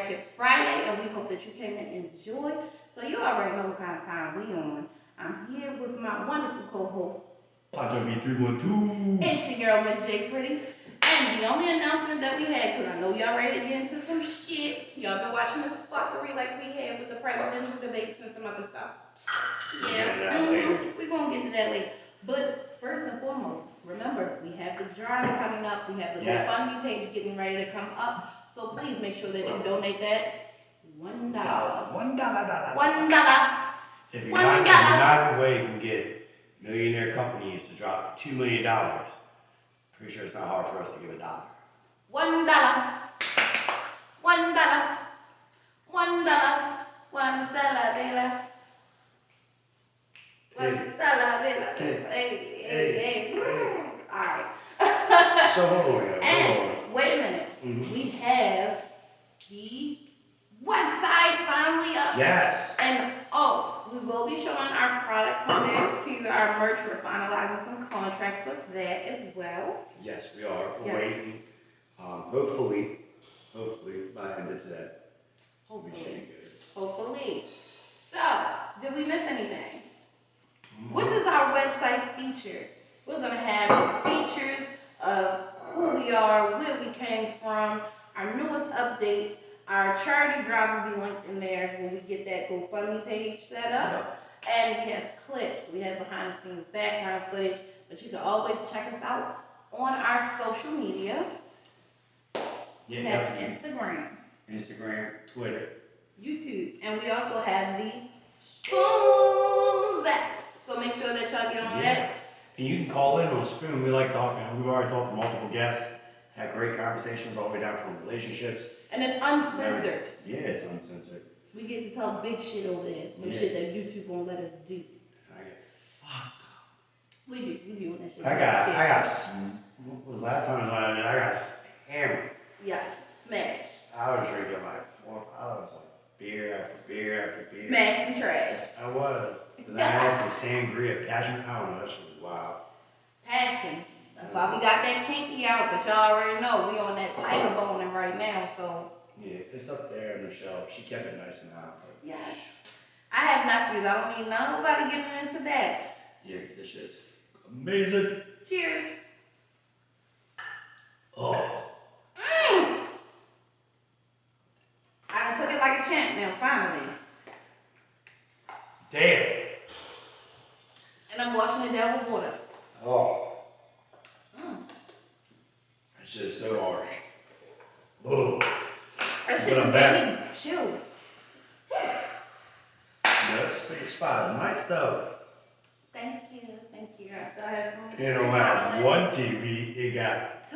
Ratchet Friday, and we hope that you came and enjoyed. So you already know what kind of time we on. I'm here with my wonderful co-host, Pancho V312. it's your girl, Miss J Pretty. And the only announcement that we had, because I know y'all ready to get into some shit. Y'all been watching this fuckery like we had with the presidential debates and some other stuff. Yeah, we're going to get to that later. But first and foremost, remember, we have the drive coming up. We have the GoFundMe page getting ready to come up. So please make sure that you donate that $1. $1. If you're not away, you can get millionaire companies to drop $2 million. Pretty sure it's not hard for us to give $1. $1. $1. $1. $1, Bella. $1, Hey. Alright. So hold on. And wait a minute. Mm-hmm. We have the website finally up. Yes. And we will be showing our products on there. See our merch. We're finalizing some contracts with that as well. Yes, we are. We're waiting. Hopefully by the end of today. We should be good. Hopefully. So, did we miss anything? What does our website feature? We're going to have the features of who we are, where we came from, our newest update, our charity drive will be linked in there when we get that GoFundMe page set up. And we have clips, we have behind the scenes background footage, but you can always check us out on our social media. We have Instagram, Twitter, YouTube, and we also have the Spoons app. So make sure that y'all get on that. And you can call in on Spoon. We like talking. We've already talked to multiple guests, had great conversations all the way down from relationships. And it's uncensored. Yeah, it's uncensored. We get to talk big shit over there. Some shit that YouTube won't let us do. I get fucked up. We do on that shit. Last time I got hammered. Yeah, smashed. I was drinking like 4 hours, like beer after beer after beer. Smashed and trash. I was. And then I had some sangria, passion. I don't know, that shit was wild. Passion. That's why we got that kinky out, but y'all already know we on that tiger boning right now, so. Yeah, it's up there on the shelf. She kept it nice and out. Yes. I have nephews. I don't need nobody getting into that. Yeah, because this shit's amazing. Cheers. Oh. I done took it like a champ now, finally. Damn. And I'm washing it down with water. Oh. That shit is so harsh. Oh. That shit is giving me chills. No, this spot is nice though. Thank you. I have some. You don't have one TV, you got two.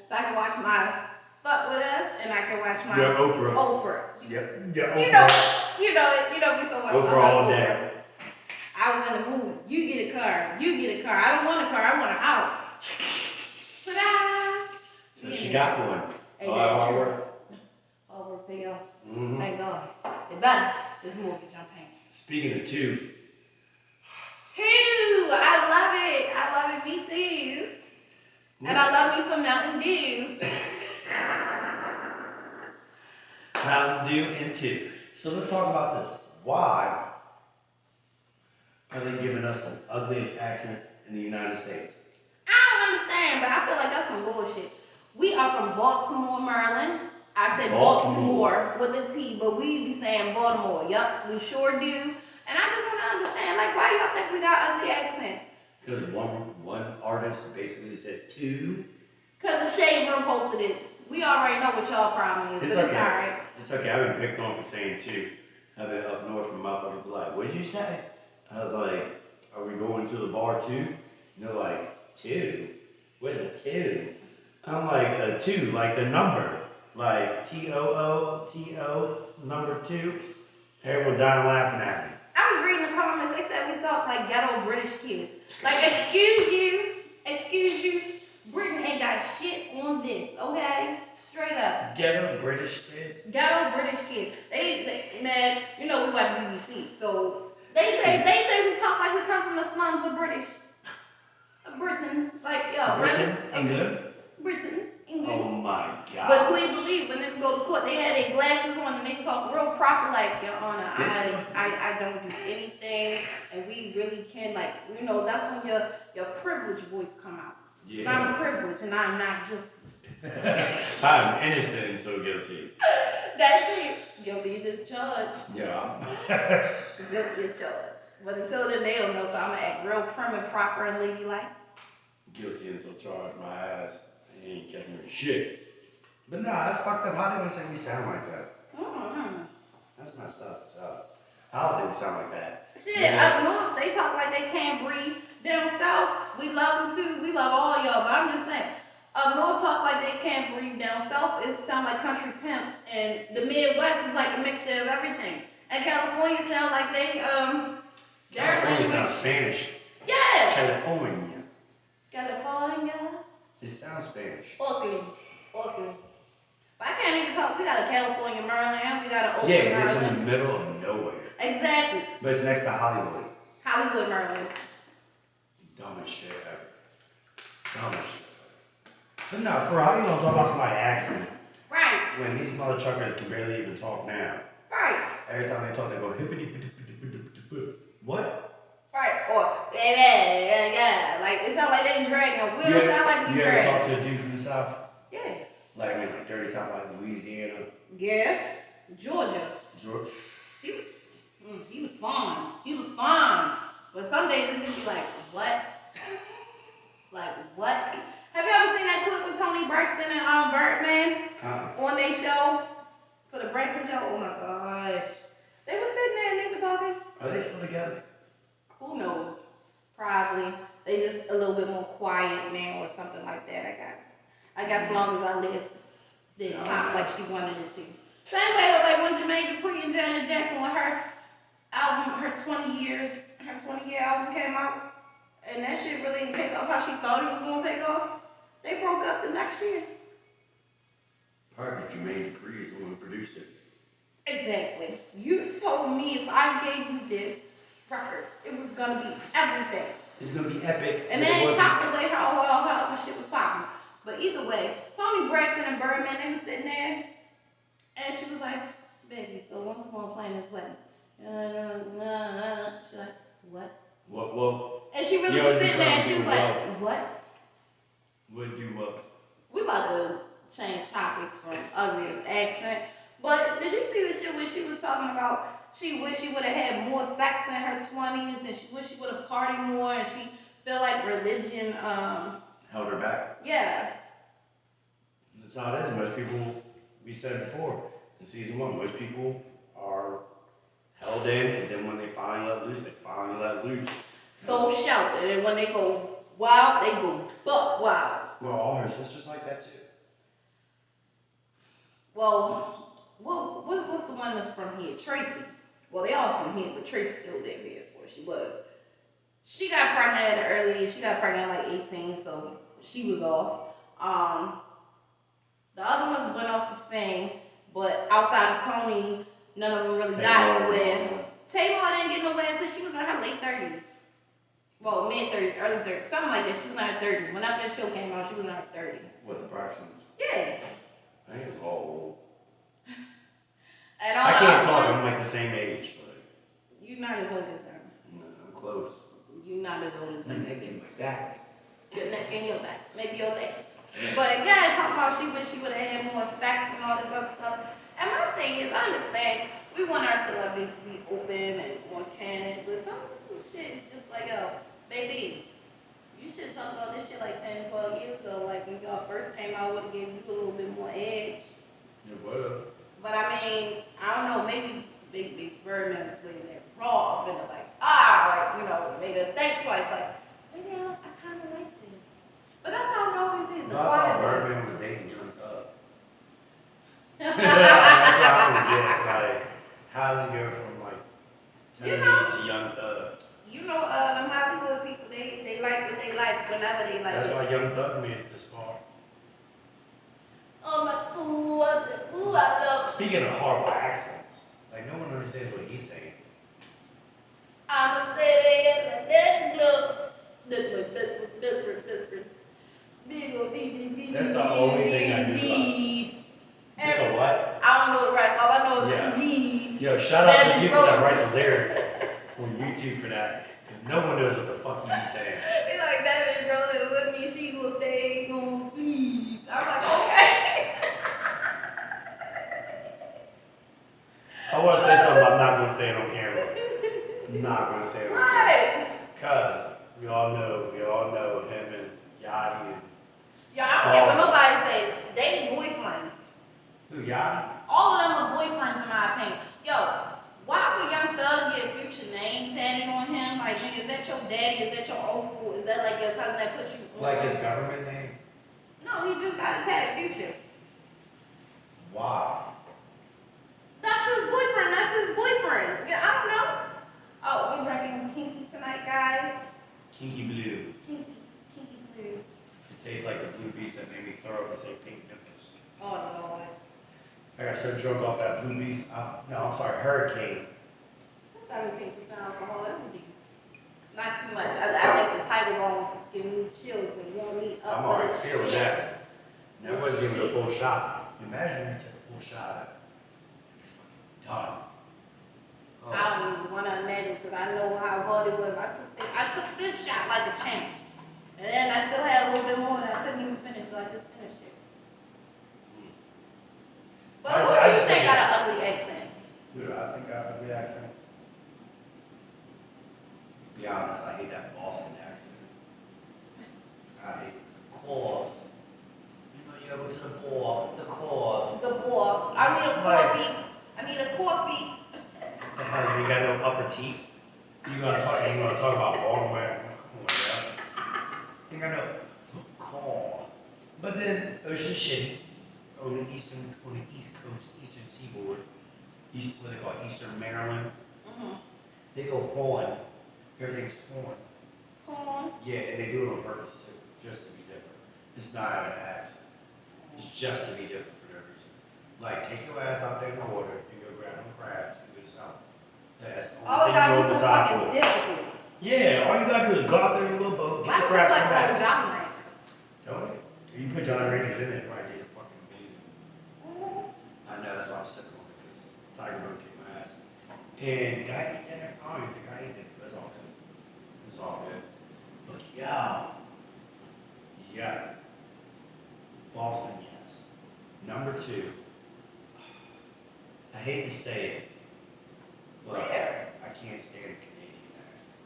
So I can watch my Fuck With Us and I can watch my Oprah. Yep. You know me so much. Oprah all day. I was in the mood. You get a car. I don't want a car. I want a house. Ta-da! So she got one. Hard work. Big O. Thank God. It better. This mortgage I'm paying. Speaking of two. I love it. Me too. And I love me some Mountain Dew. Mountain Dew and two. So let's talk about this. Why are they giving us the ugliest accent in the United States? I don't understand, but I feel like that's some bullshit. We are from Baltimore, Maryland. I said Baltimore with a T, but we be saying Baltimore. Yup, we sure do. And I just want to understand, like, why y'all think we got ugly accents? Because one artist basically said two. Because the Shade Room posted it. We already know what y'all problem is, but it's alright. It's okay. I've been picked on for saying two. I've been up north from motherfuckers be like, what'd you say? I was like, are we going to the bar too? And they're like, two? Where's a two? I'm like, a two, like the number. Like TOO, number two. Everyone dying laughing at me. I was reading the comments, they said we sound like ghetto British kids. Like, excuse you, Britain ain't got shit on this, okay? Straight up. Ghetto British kids? Ghetto British kids. They man, you know we watch BBC, so they say we talk like we come from the slums of Britain. Like, yo, Britain, England? Britain, England. Oh my God. But please believe, when they go to court, they had their glasses on and they talk real proper, like, Your Honor, I don't do anything, and we really can, like, you know, that's when your privileged voice come out. Yeah. I'm privileged and I'm not guilty. I'm innocent until guilty. That's it. Guilty as charged. Yeah. Guilty as charged. But until then, they don't know, so I'm gonna act real prim and proper and ladylike. Guilty until charged, my ass. They ain't catching me shit. But nah, that's fucked up. How do they say we sound like that? Mm-hmm. That's messed up. So, I don't think we sound like that. Shit, up north, they talk like they can't breathe. Down south, we love them too. We love all y'all, but I'm just saying, up north talk like they can't breathe. Down south, it sound like country pimps. And the Midwest is like a mixture of everything. And California sound like California sounds Spanish. Yeah. California. California. It sounds Spanish. Oakland. But I can't even talk. We got a California, Maryland. We got an Oakland, Maryland. Yeah, it's in the middle of nowhere. Exactly. But it's next to Hollywood. Hollywood, Maryland. Dumbest shit ever. Dumbest shit ever. But no, for how you gonna talk about somebody's accent? Right. When these mother truckers can barely even talk now. Right. Every time they talk, they go hippity. What? Right. Or yeah. Like it sound like they dragging. We don't sound like we dragging. You ever talk to a dude from the South? Yeah. Like dirty South, like Louisiana. Yeah. Georgia. He was fine. But some days it just be like, what? Like, what? Have you ever seen that clip with Tony Braxton and Birdman on their show? For the Braxton show? Oh my gosh. They were sitting there and they were talking. Are they still together? Who knows? Probably. They just a little bit more quiet now or something like that, I guess. I guess as long as I live, didn't pop like she wanted it to. Same way like when Jermaine Dupri and Janet Jackson when her album, her 20-year album came out, and that shit really didn't take off how she thought it was gonna take off. They broke up the next year. Part of Jermaine Dupri is the one who produced it. Exactly. You told me if I gave you this record, it was gonna be everything. It's gonna be epic. And they ain't popped the way her other shit was popping. But either way, Tony Braxton and Birdman, they was sitting there, and she was like, baby, so when we gonna plan this wedding? She's like, what? What? And she really was sitting there, and she was like, what? What do what? We about to change topics from ugliest accent. But did you see the shit where she was talking about she wished she would have had more sex in her 20s, and she wished she would have partied more, and she felt like religion held her back? Yeah. That's how it is. Most people, we said before, in season 1, most people are held in, and then when they finally let loose, they finally let loose. So sheltered, and when they go wild, they go buck wild. Well, all her sisters like that too. Well, what's the one that's from here? Tracy. Well, they all from here, but Tracy still lived here where she was. She got pregnant at an early age. She got pregnant at like 18, so she was off. The other ones went off to sing, but outside of Tony, none of them really got nowhere. Tamar didn't get nowhere until she was in her late 30s. Well, mid-30s, early 30s, something like that. She was in her 30s. When that show came out, she was in her 30s. What, the Braxtons? Yeah. I think it was all old. And all I can't talk, I'm like the same age. But you're not as old as her. No, I'm close. You're not as old as her. My neck ain't like that. Your neck and your back. Maybe your leg. But yeah, talking about she wish she would have had more sex and all this other stuff. And my thing is, I understand we want our celebrities to be open and more candid, but some shit is just like, yo, baby, you should talk about this shit like 10, 12 years ago. Like when y'all first came out, would have gave you a little bit more edge. Yeah, what up? But I mean, I don't know, maybe Big Birdman was playing that raw, and like, you know, made her think twice, like, maybe I kind of like this. But that's how it always is. I thought Birdman was dating Young Thug. That's what I would get. Like, how to go from like Tony to Young Thug. You know, them Hollywood people, they like what they like whenever they like That's it. why Young Thug made it this far. Oh my, ooh, I love. Speaking of horrible accents, like no one understands what he's saying. I'm a city in the dead glove. That's the only thing I do. No one knows what the fuck you be saying. They like that bitch rolling with me. She gonna stay gonna please. I'm like, okay. I want to say something, but I'm not going to say it on camera. I'm not going to say it on camera. What? Because we all know him and Yachty. Yo, I don't care what nobody says. They boyfriends. Who, Yachty? All of them are boyfriends in my opinion. Yo, why would Young Thug get Future name tatted on him? Like, nigga, is that your daddy? Is that your uncle? Is that like your cousin that put you on? Like his government name? No, he just got a tatted Future. Why? That's his boyfriend. That's his boyfriend. Yeah, I don't know. Oh, we're drinking Kinky tonight, guys. Kinky Blue. Kinky Blue. It tastes like the blue beast that made me throw up and say pink nipples. Oh, Lord. I got so drunk off that blue beast. Hurricane. That's 17% alcohol. That would be not too much. I think the title won't give me chills and warm me up. I'm already feeling that. That wasn't even a full shot. Imagine I took a full shot of it. I'd be fucking done. Oh. I don't even want to imagine because I know how hard it was. I took this shot like a champ. And then I still had a little bit more and I couldn't even finish, so I just finished it. But what do you think got an ugly accent? Dude, I think I have a good accent. To be honest, I hate that Boston accent. I hate it. The cause. You know, you go to the bar, the cause. The bar. I need a coffee. I need a coffee. The hell, you got no upper teeth? You gonna talk about Baltimore? Come on, yeah. Think I know call. But then Ocean City on the East Coast, Eastern Seaboard, what they call Eastern Maryland. They go horn. Everything's horn. Horn? Yeah, and they do it on purpose too, just to be different. It's not having an accent. It's just to be different for no reason. Like, take your ass out there in the water and go grab them crabs and go south. That's the only thing you know on the side for. Yeah, all you gotta do is go out there in your little boat, get the crabs from back. Jolly Rancher. Don't it? You put Jolly Ranchers in it, it probably tastes fucking amazing. I know, that's why I'm sipping on it, because Tiger Bone kicked my ass. And did I eat dinner? I don't even think I ate dinner, but it's all good. It's all good. But yeah. Boston, yes. Number 2. I hate to say it, but Where? I can't stand Canadian accent.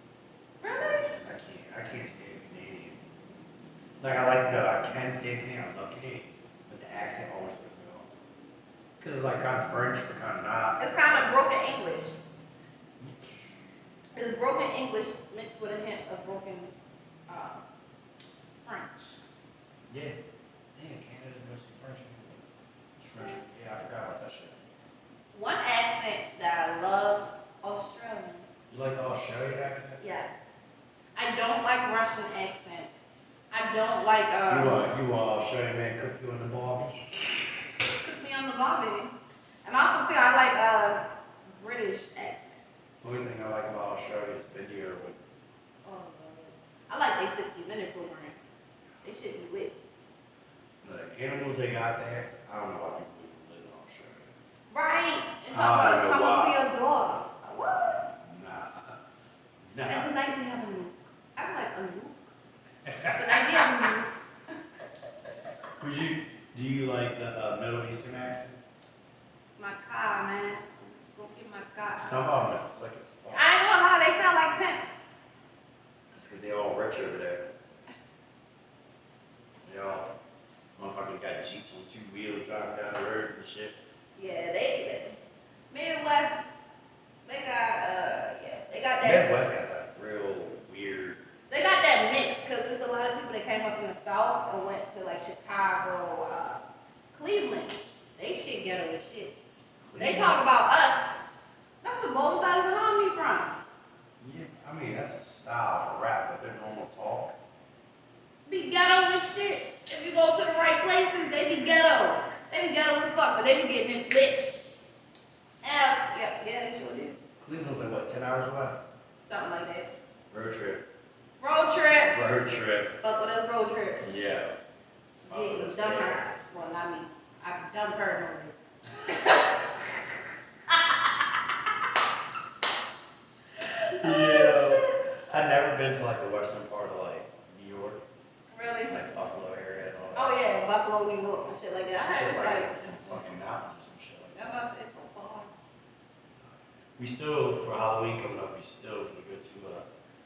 Really? I can't stand Canadian. I can stand Canadian, I love Canadian, but the accent always puts me off. Because it's like kind of French, but kind of not. It's kind of broken English. It's broken English mixed with a hint of broken French. Yeah. Damn, Canada's mostly French anyway. It's French. Yeah, I forgot about that shit. One accent that I love, Australian. You like the Australian accent? Yeah. I don't like Russian accents. I don't like You Australian man cook you on the barbie? Cook me on the barbie. And also too, I like British accents. The only thing I like about Australia is been here with. Oh, I like their 60-minute program. They should be lit. The animals they got there, I don't know why people even live in Australia. Right. And talk about coming to your door. What? Nah. And tonight we have a nuke. I like a nuke. Tonight we have a nuke. Do you like the Middle Eastern accent? My car, man. Go get my car. Some of them are slick as fuck. I ain't gonna lie, they sound like pimps. That's because they all rich over there. They all motherfuckers got Jeeps on 2 wheels driving down the road and shit. Yeah, they Midwest. They got that. Midwest got that real weird. They got that mix because there's a lot of people that came up from the South and went to like Chicago, Cleveland. They shit ghetto as shit. They talk about us. That's where Golden Thousand Army from. Yeah, I mean that's a style for rap, but their normal talk. Be ghetto as shit. If you go to the right places, they be ghetto. They be ghetto as fuck, but they be getting it lit. Yeah, they sure do. Cleveland's like what, 10 hours away? Something like that. Road trip. Road trip. Fuck with us road trip. Yeah. Getting dumb her. Well, I mean, I'm dumb her Yeah. I been to like the western part of like New York, Really? like Buffalo area and all that. Oh yeah, Buffalo, New York, and shit like that. I It's heard just it's like like. in fucking mountains or some shit like That that. bus is so far. We still, for Halloween coming up, we still gonna go to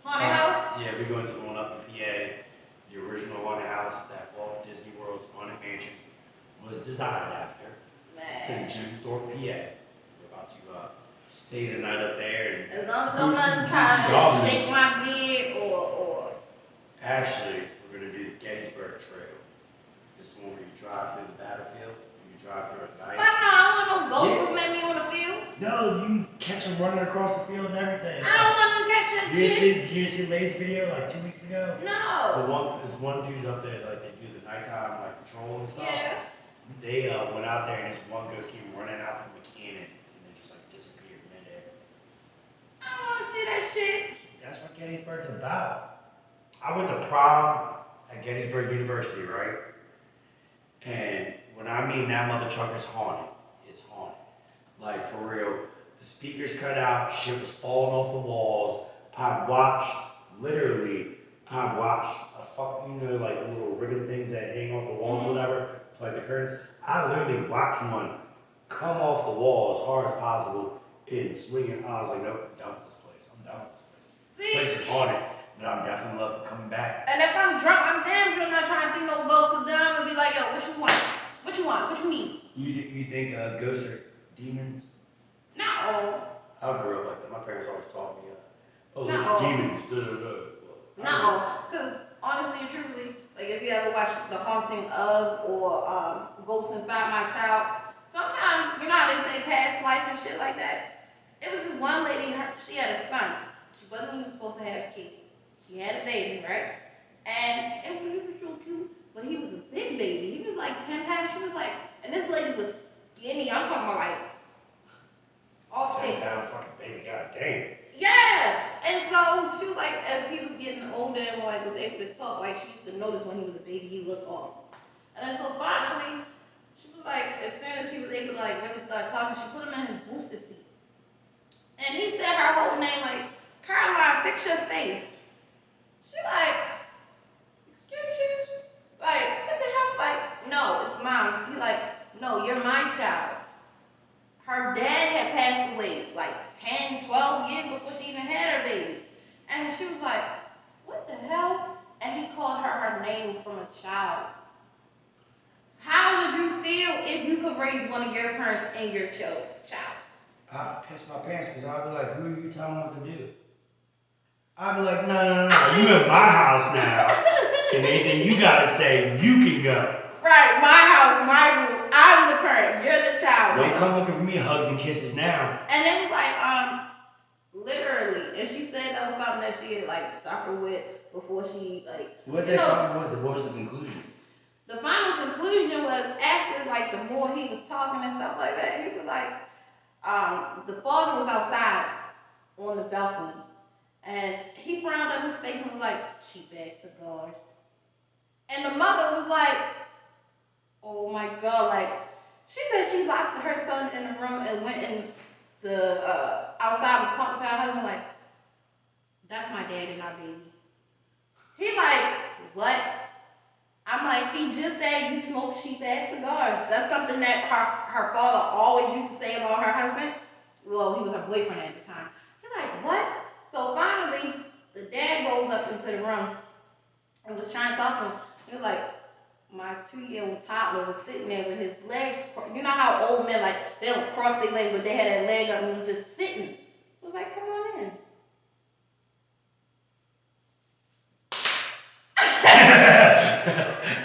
Haunted house? yeah, we're going to one up in PA, the original haunted house that Walt Disney World's Haunted Mansion was designed after. It's in Man. June Thorpe, PA. We're about to stay the night up there and As long as go I'm see not trying to Goblins. shake my bed or. Actually, we're gonna do the Gettysburg Trail. This one where you drive through the battlefield. You drive through at night. But no, I don't want no ghosts looking at me on the field. No, you catch them running across the field and everything. I don't want to catch that shit. You see Lay's video like 2 weeks ago? No. There's one dude up there like they do the nighttime like patrol and stuff. Yeah. They went out there and this one ghost came running out from the cannon and they just like disappeared midair. I don't want to see that shit. That's what Gettysburg's about. I went to prom at Gettysburg University, right? And when I mean that mother trucker's haunted, it's haunted. Like for real. The speakers cut out, shit was falling off the walls. I watched like the little ribbon things that hang off the walls or whatever, like the curtains. I literally watched one come off the wall as hard as possible and swing it. I was like, nope, I'm done with this place. I'm done with this place. See? This place is haunted, but I'm definitely loving coming back. And if I'm drunk, I'm damn sure not trying to see no ghosts. Then I'm gonna be like, yo, what you want? What you want? What you need? You think ghosts are demons? No. I grew up like that. My parents always taught me, oh, No. those are demons. No. Because honestly and truthfully, like if you ever watch The Haunting of or Ghosts Inside My Child, sometimes, you know how they say past life and shit like that? It was this one lady, she had a son. She wasn't even supposed to have kids. She had a baby, right? And he was so cute, but he was a big baby. He was like 10 pounds. She was like, and this lady was skinny. I'm talking about like all skinny. 10 pound fucking baby, god damn. Yeah. And so she was like, as he was getting older and like was able to talk, like she used to notice when he was a baby, he looked off. And then so finally, she was like, as soon as he was able to like really start talking, she put him in his booster seat. And he said her whole name like, Caroline, fix your face. She like, excuse you? Like, what the hell? Like, no, it's mine. He like, no, you're my child. Her dad had passed away like 10, 12 years before she even had her baby. And she was like, what the hell? And he called her name from a child. How would you feel if you could raise one of your parents and your child? I'd piss my pants because I'd be like, who are you telling what to do? I'd be like, no, you in my house now. And anything you gotta say, you can go. Right, my house, my rules. I'm the parent, you're the child. Don't come looking for me hugs and kisses now. And it was like, literally. And she said that was something that she had like suffered with before she like. What they come with? What was the conclusion? The final conclusion was after like the more he was talking and stuff like that, he was like, the father was outside on the balcony. And he frowned up his face and was like, cheap ass cigars. And the mother was like, oh my God, like, she said she locked her son in the room and went in the, outside, was talking to her husband like, that's my dad and our baby. He like, what? I'm like, he just said you smoke cheap ass cigars. That's something that her father always used to say about her husband. Well, he was her boyfriend at the time. He's like, what? So finally, the dad goes up into the room and was trying to talk to him. He was like, my 2-year-old toddler was sitting there with his legs crossed. You know how old men, like, they don't cross their legs, but they had their leg up and he was just sitting. He was like, come on in.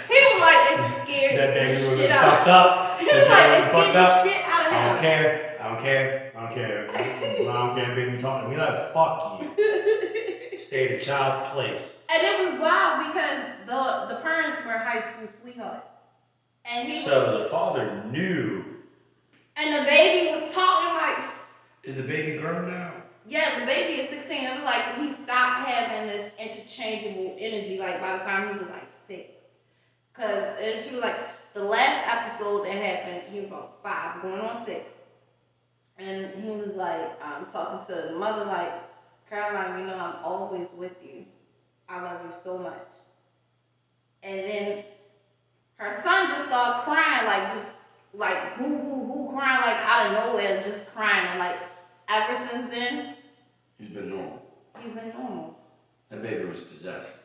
He was like, it scared that baby the was shit fucked out. up. He was like, it scared the shit out of him. I don't care. I don't care, baby. Talking to me like, fuck you. Stay at a child's place. And it was wild because the parents were high school sweethearts. And so the father knew. And the baby was talking like. Is the baby grown now? Yeah, the baby is 16. It was like he stopped having this interchangeable energy like by the time he was like 6. And she was like, the last episode that happened, he was about 5, going on 6. And he was like, talking to the mother like, Caroline, you know, I'm always with you. I love you so much. And then her son just started crying, like just like boo boo boo, crying like out of nowhere, just crying. And like ever since then, he's been normal. He's been normal. That baby was possessed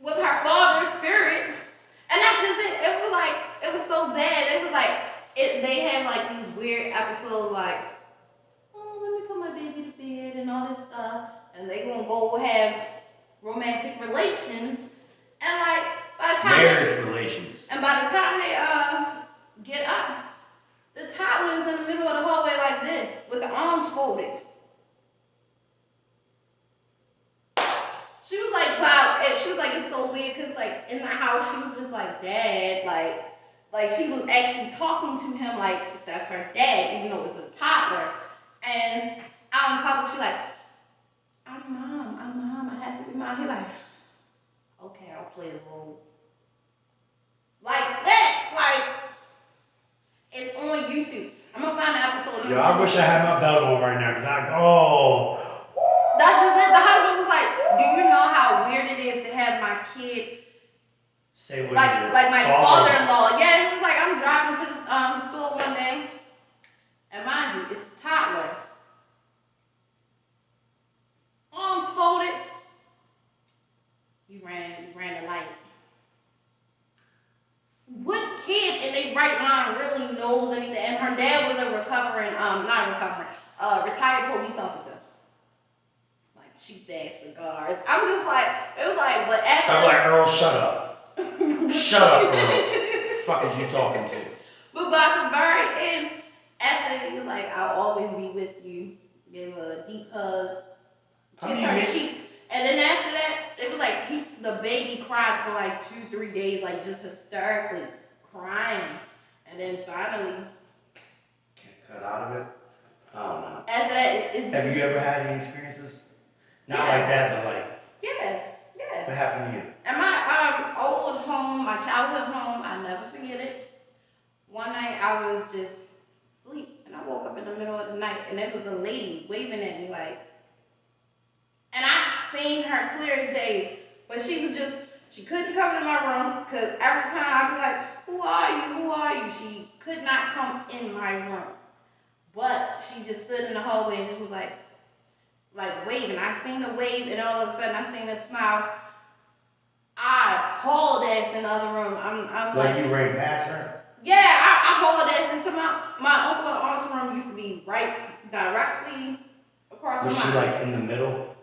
with her father's spirit, and that's just it. It was like it was so bad. It was like they had like these weird episodes, like oh let me put my baby to bed and all this stuff, and they gonna go have romantic relations, and like by the time marriage relations, and by the time they get up, the toddler's in the middle of the hallway like this with the arms folded. She was like, wow, and she was like, it's so weird, because, like, in the house, she was just like, Dad, like, she was actually talking to him like that's her dad, even though it was a toddler. And out in public, she's like, I'm mom, I have to be mom. He's like, okay, I'll play the role. Like that, like, it's on YouTube. I'm gonna find the episode. Yo, I wish I had my belt on right now, because oh. That's just it. The husband was like, do you know how weird it is to have my kid say what like my father-in-law? Yeah, it was like I'm driving to the store one day, and mind you, it's a toddler. Arms folded. You ran the light. What kid in their right mind really knows anything? And her dad was a retired police officer. Cheap ass cigars. I'm just like, it was like, but after. I'm like, Earl, shut up. Shut up, Earl. What the fuck is you talking to? But by the very end, after he was like, I'll always be with you, give her a deep hug, kiss her cheek. And then after that, it was like the baby cried for like 2-3 days, like just hysterically crying. And then finally. Can't cut out of it? I don't know. After that, it's. Have you ever had any experiences? Not like that, but like. Yeah. What happened to you? At my old home, my childhood home, I never forget it. One night I was just asleep, and I woke up in the middle of the night, and there was a lady waving at me like, and I seen her clear as day, but she couldn't come in my room, because every time I'd be like, who are you? She could not come in my room. But she just stood in the hallway and just was like waving. I seen her wave, and all of a sudden I seen her smile. I hauled ass in the other room. I'm like, you ran past her? Yeah, I hauled ass into my uncle and aunt's room. Used to be right directly across from Was she like in the middle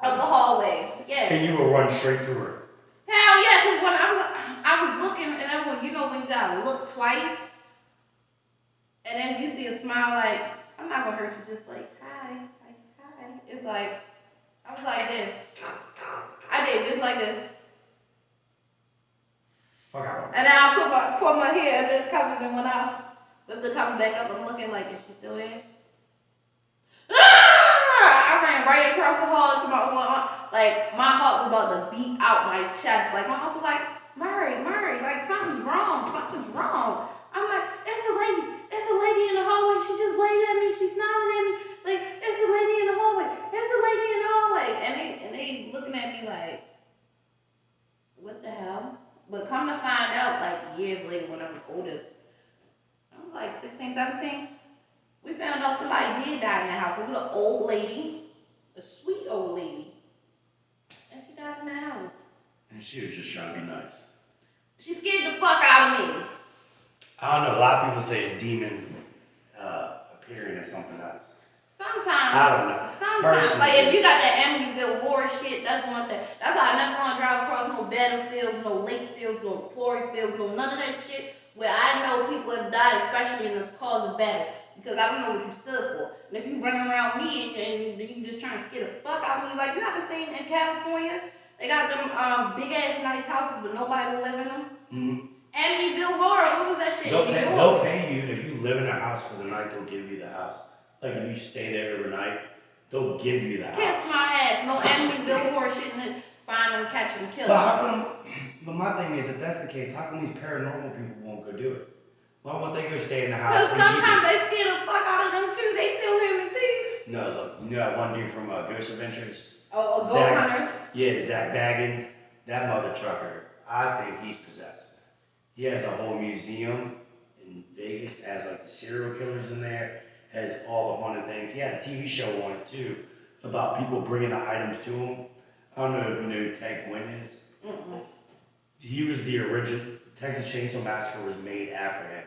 of the hallway? Yeah. And you would run straight through her? Hell yeah, because when I was looking, and then when you gotta look twice, and then you see a smile like, I'm not gonna hurt you, just like hi. It's like, I was like this. I did just like this. Fuck out. And then I put my hair under the covers, and when I lift the cover back up, I'm looking like, is she still there? I ran right across the hall to my uncle and aunt. Like, my heart was about to beat out my chest. Like, my uncle like, Murray, like, something's wrong. I'm like, it's a lady in the hallway. She just waved at me. She's smiling at me. Like, it's a lady in the hallway. And they looking at me like, what the hell? But come to find out, like, years later when I was older, I was like 16, 17, we found out somebody did die in the house. It was an old lady, a sweet old lady, and she died in the house. And she was just trying to be nice. She scared the fuck out of me. I don't know, a lot of people say it's demons appearing or something else. Sometimes. I don't know. Sometimes. Like, if you got that Amityville horror shit, that's one thing. That's why I never want to drive across no battlefields, no lake fields, no quarry fields, no none of that shit where I know people have died, especially in the cause of battle. Because I don't know what you stood for. And if you running around me and you just trying to scare the fuck out of me, like, you ever seen in California, they got them big ass nice houses but nobody will live in them? Mm-hmm. Amityville horror, what was that shit? They'll pay you if you live in a house for the night. They'll give you the house. Like if you stay there overnight, they'll give you the house. Kiss my ass. No Amityville horror shit and then find them, catch them, kill them. But how come? But my thing is, if that's the case, how come these paranormal people won't go do it? Why won't they go stay in the house? Because sometimes they scare the fuck out of them too. They still human too. No, look, you know that one dude from Ghost Adventures? Oh, Ghost Hunters. Yeah, Zach Baggins, that mother trucker, I think he's possessed. He has a whole museum in Vegas, has like the serial killers in there, has all the haunted things. He had a TV show on it too, about people bringing the items to him. I don't know if you know who Ted Gwynn is. Mm-mm. He was the original, Texas Chainsaw Massacre was made after him.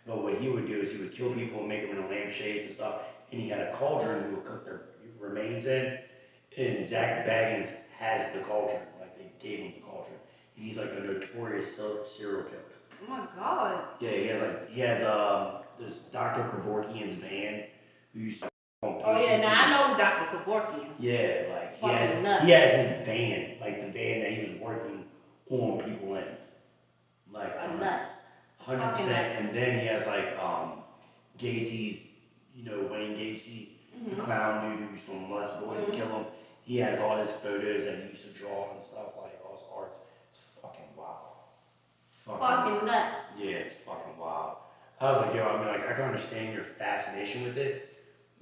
But what he would do is he would kill people and make them into lampshades and stuff, and he had a cauldron he would cook their remains in. And Zach Baggins has the cauldron, like they gave him the cauldron. And he's like a notorious serial killer. Oh my god. Yeah, he has this Dr. Kevorkian's van who used to Oh yeah, now I know Dr. Kevorkian. Yeah, like Fucking he has his van, like the van that he was working on people in. Like A nut. 100%. And then he has like Gacy's, you know, Wayne Gacy, the clown dude who used to molest boys and kill them. He has all his photos that he used to draw and stuff, like all his arts. It's fucking wild. Fucking nuts. Yeah, it's fucking wild. I was like, yo, I mean, like, I can understand your fascination with it,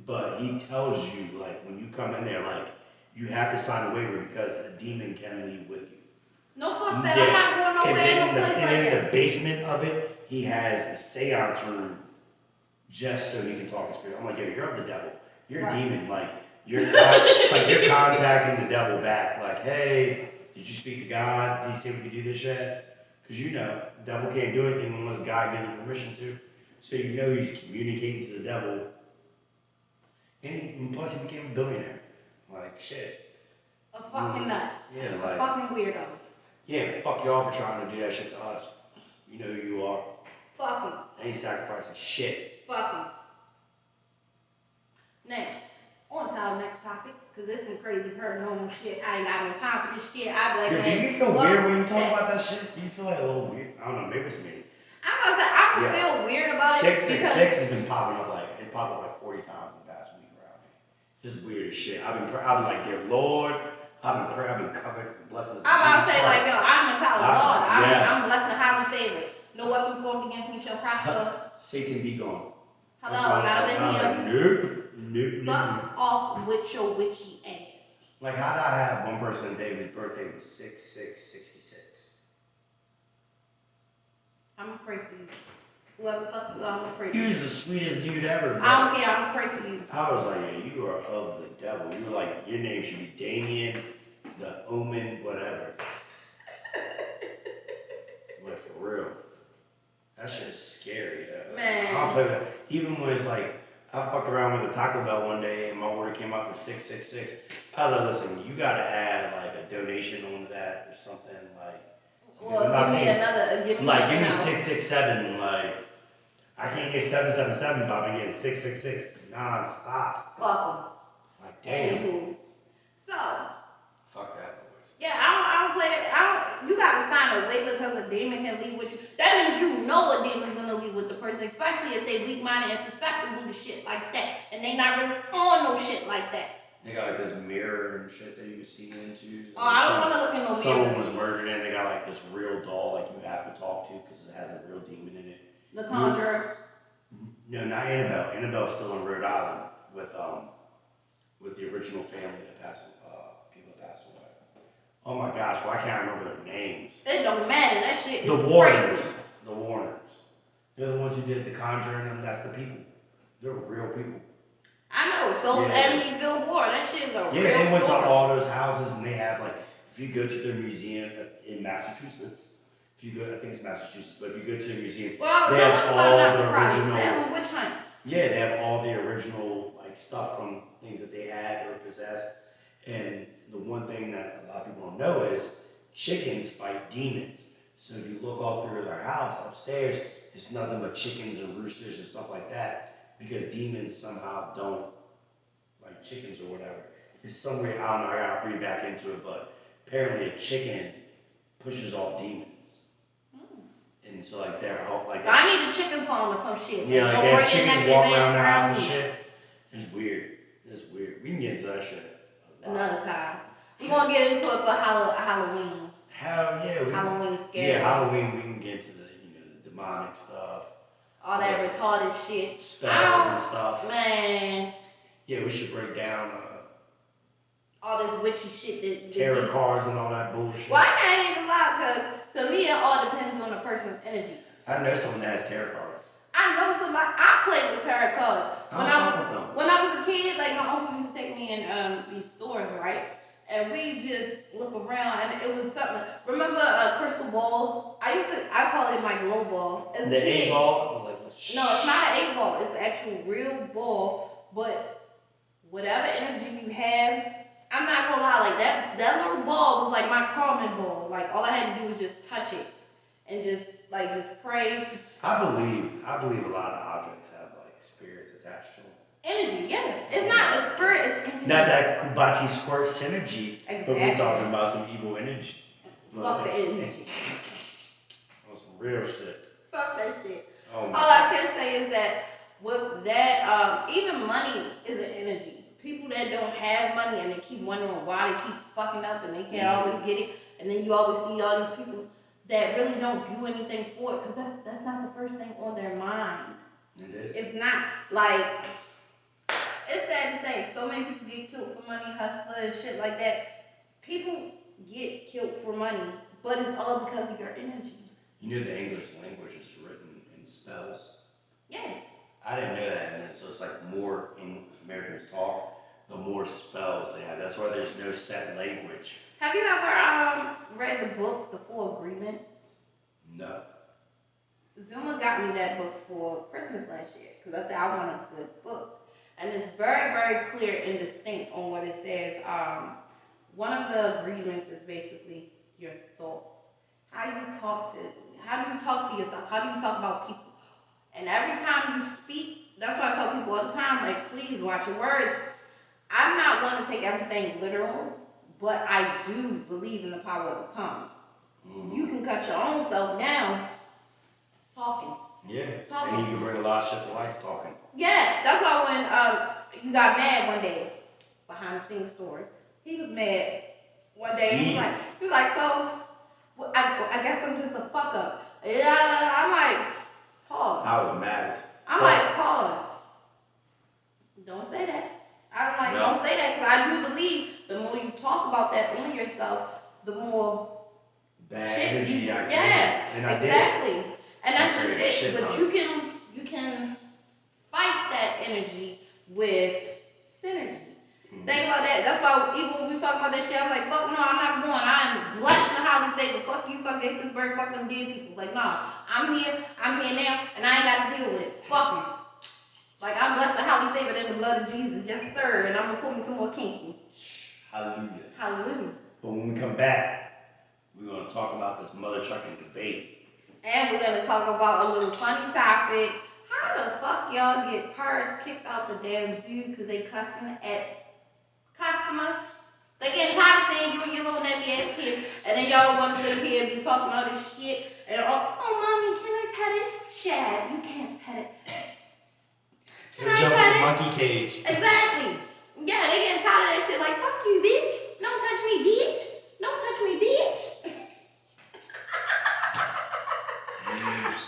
but he tells you, like, when you come in there, like, you have to sign a waiver because a demon can leave with you. No, fuck that. I'm not going nowhere. And in the basement of it, he has a seance room just so he can talk to spirit. I'm like, yo, you're of the devil. You're a demon. Like, you're contacting the devil back. Like, hey, did you speak to God? Did he say we could do this yet? Because you know, the devil can't do anything unless God gives him permission to. So you know he's communicating to the devil. And plus he became a billionaire. Like, shit. A fucking nut. Yeah, A like. fucking weirdo. Yeah, fuck y'all for trying to do that shit to us. You know who you are. Fuck him. Ain't sacrificing shit. Fuck him. Now, on to our next topic, because this some crazy paranormal shit. I ain't got no time for this shit. I be like, Yo, do you feel weird when you talk about that shit? Do you feel like a little weird? I don't know, maybe it's me. I'm gonna say, I don't feel weird about it. 666 has been popping up like, it popped up like 40 times in the past week around me. It's weird as shit. I've been like, dear Lord, I've been covered in blessings. I'm about to say, like, yo, I'm a child of God. I'm blessed and highly favored. No weapon formed against me shall prosper. Satan be gone. Hello, not in here. Nope. Fuck off with your witchy ass. Like, how did I have one person David's birthday was 6/6/66? I'm gonna pray for you. Whoever fuck you, I'm gonna pray for You you. was the sweetest dude ever, bro. I don't care, I'm gonna pray for you. I was like, yeah, you are of the devil. You were like, your name should be Damien, the Omen, whatever. Like, for real. That shit is scary, though. Man. I don't play with that. Even when it's like, I fucked around with a Taco Bell one day and my order came out to 666. I was like, listen, you gotta add like a donation on that or something, like. Well, give me another, give me like, give me now. 667, like. I can't get 777, but I've been getting 666 non-stop. Fuck them. Like, damn. Anywho. So. Fuck that noise. Yeah, I don't play that. You gotta sign a waiver because a demon can leave with you. That means you know a demon's gonna leave with the person, especially if they weak-minded and susceptible to shit like that. And they not really on no shit like that. They got like this mirror and shit that you can see into. Oh, I don't want to look in no mirror. Someone was murdered and they got like this real doll like you have to talk to because it has a real demon in it. The Conjurer. No, not Annabelle. Annabelle's still in Rhode Island with the original family that people that passed away. Oh my gosh, why can't I remember their names? It don't matter. That shit is The Warners. The Warners. They're the ones who did The Conjuring and that's the people. They're real people. I know. So Amityville War. That shit is a real they went to story. all those houses and they have like, if you go to their museum in Massachusetts, I think it's Massachusetts, but if you go to the museum, they have all the original. Witch hunt. Yeah, they have all the original like stuff from things that they had or possessed. And the one thing that a lot of people don't know is chickens fight demons. So if you look all through their house upstairs, it's nothing but chickens and roosters and stuff like that. Because demons somehow don't like chickens or whatever. It's some way, I don't know, I gotta read back into it, but apparently a chicken pushes off demons. And so like they're all like I need a chicken farm or some shit. Yeah, like they have chickens walk around the house and shit. It's weird. It's weird. We can get into that shit another time. We're gonna get into it for Halloween. Hell yeah. Halloween scary. Yeah, Halloween we can get into the demonic stuff. All that retarded shit. Spells and stuff. Man. Yeah, we should break down all this witchy shit that tarot cards and all that bullshit. Well, I can't even lie, because to me it all depends on the person's energy. I know someone that has tarot cards. I know somebody. I played with tarot cards when I was a kid. Like my uncle used to take me in these stores, right? And we just look around, and it was something. Remember crystal balls? I call it my glow ball. As a kid, 8-ball? No, it's not an 8-ball. It's an actual real ball. But whatever energy you have, I'm not gonna lie. Like that little ball was like my calming ball. Like all I had to do was just touch it and just pray. I believe a lot of objects have like spirits attached to them. Energy, yeah. It's not a spirit, it's energy. Not that Kubachi squirt synergy, exactly. But we're talking about some evil energy. Fuck the energy. On some real shit. Fuck that shit. Oh all I can say is that with that, even money is an energy. People that don't have money and they keep wondering why they keep fucking up and they can't always get it, and then you always see all these people that really don't do anything for it, because that's not the first thing on their mind. It's not. Like, it's sad to say, so many people get killed for money, hustlers, shit like that. People get killed for money, but it's all because of your energy. You know the English language is written in spells? Yeah. I didn't know that, and so it's like more Americans talk, the more spells they have. That's why there's no set language. Have you ever read the book, The Four Agreements? No. Zuma got me that book for Christmas last year, because I said I want a good book. And it's very, very clear and distinct on what it says. One of the agreements is basically your thoughts. How do you talk to yourself? How do you talk about people? And every time you speak, that's why I tell people all the time, like, please watch your words. I'm not one to take everything literal, but I do believe in the power of the tongue. Mm-hmm. You can cut your own self down talking. Yeah, talking. And you can bring a lot of shit to life talking. Yeah, that's why when you got mad one day, behind the scenes story, he was mad one day. He was like, so, well, I guess I'm just a fuck up. Yeah, I'm like, pause. I was mad as fuck. I'm like, pause. Don't say that. I'm like, don't say that, because I do believe the more you talk about that on yourself, the more bad energy I get. Yeah, and exactly. And that's just it. But you can fight that energy with synergy. Mm-hmm. Think about that. That's why even when we talk about that shit, I'm like, fuck no, I'm not going. I'm blessed and highly favored. Fuck you, fuck Gaithersburg, fuck them dead people. Like, nah, I'm here now, and I ain't got to deal with it. Fuck them. Like, I'm blessed and highly favored in the blood of Jesus. Yes, sir. And I'm going to put me some more kinky. Hallelujah. Hallelujah. But when we come back, we're going to talk about this mother trucking debate. And we're going to talk about a little funny topic. How the fuck y'all get purged, kicked out the damn zoo because they cussing at customers? They getting tired of seeing you and your little nappy ass kid, and then y'all want to sit up here and be talking all this shit. And oh, mommy, can I pet it? Chad, you can't pet it. They're jumping in the monkey cage. Exactly. Yeah, they getting tired of that shit. Like, fuck you, bitch. Don't touch me, bitch. Don't touch me, bitch.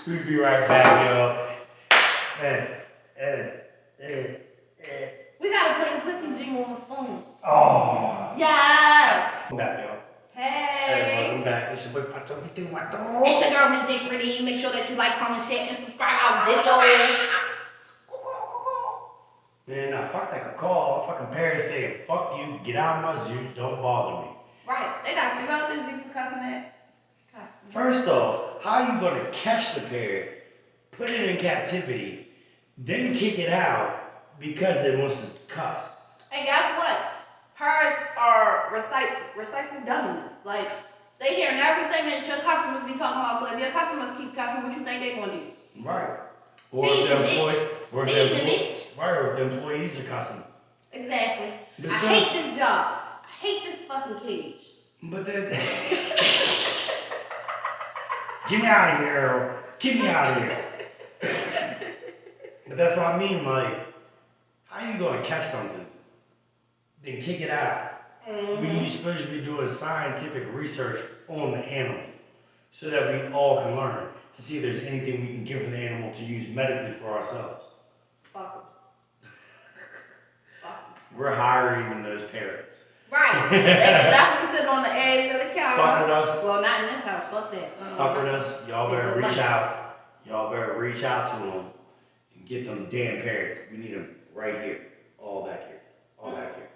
We'll be right back, y'all. We gotta play a pussy jingle on the phone. Oh. Yes. Welcome back, y'all. Hey. Welcome back. It's your boy Pancho. It's your girl, Miss J. Pretty. Make sure that you like, comment, share, and subscribe our video. Man, nah, fuck that call. Fucking parents saying, fuck you, get out of my zoo, don't bother me. Right. They got you out this zoo for cussing at customers. First off, how are you going to catch the parrot, put it in captivity, then kick it out because it wants to cuss? And guess what? Parrots are recycled dummies. Like, they hearing everything that your customers be talking about. So if your customers keep cussing, what you think they gonna do? Right. Or if the employees are cussing. Exactly. I hate this job. I hate this fucking cage. But then get me out of here, Earl. Get me out of here. But that's what I mean, like, how are you gonna catch something? Then kick it out. Mm-hmm. When you're supposed to be doing scientific research on the animal so that we all can learn to see if there's anything we can give the animal to use medically for ourselves. Fuck them. We're higher even those parrots. Right. They can definitely sit on the edge of the counter. Fuck with us. Well, not in this house. Fuck that. Fuck with us. Y'all better reach out. Y'all better reach out to them and get them damn parrots. We need them right here. All back here. All back here.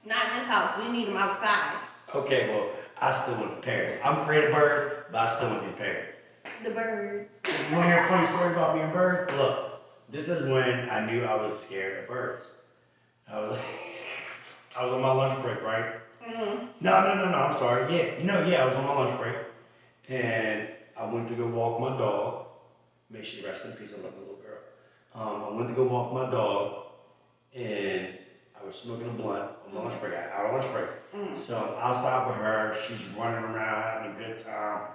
Not in this house. We need them outside. Okay, well, I still want the parrots. I'm afraid of birds, but I still want these parrots. The birds. You want to hear a funny story about being birds? Look, this is when I knew I was scared of birds. I was on my lunch break, right? Mm-hmm. No, I'm sorry. Yeah, I was on my lunch break. And I went to go walk my dog. May she rest in peace, I love my little girl. I went to go walk my dog, and I was smoking a blunt on my lunch break, out of lunch break. Mm. So I'm outside with her, she's running around, having a good time.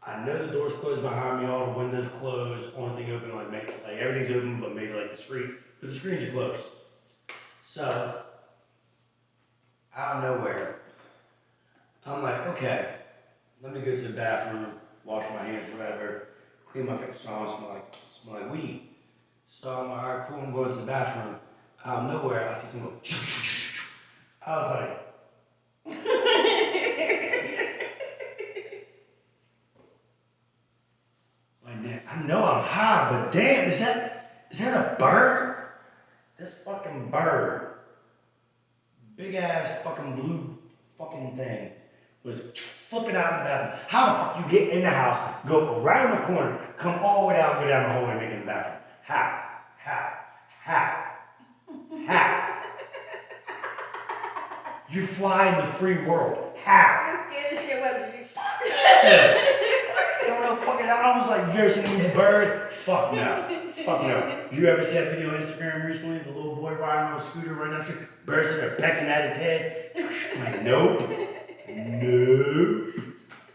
I know the door's closed behind me, all the windows closed, only thing open, like everything's open, but maybe like the screens are closed. So, out of nowhere, I'm like, okay, let me go to the bathroom, wash my hands, whatever, clean my face, so I don't smell like weed. So I'm like, all right, cool, I'm going to the bathroom. Out of nowhere, I see someone go, I was like, I know I'm high, but damn, is that a bird? This fucking bird, big ass fucking blue fucking thing, was flipping out in the bathroom. How the fuck you get in the house, go right in the corner, come all the way down, go down the hallway, and make it in the bathroom? How? You fly in the free world. How? I'm scared as shit, wasn't you? I was like, you ever seen the movie Birds? Fuck no. You ever seen that video on Instagram recently? The little boy riding on a scooter right down the street, birds are pecking at his head. I'm like, nope.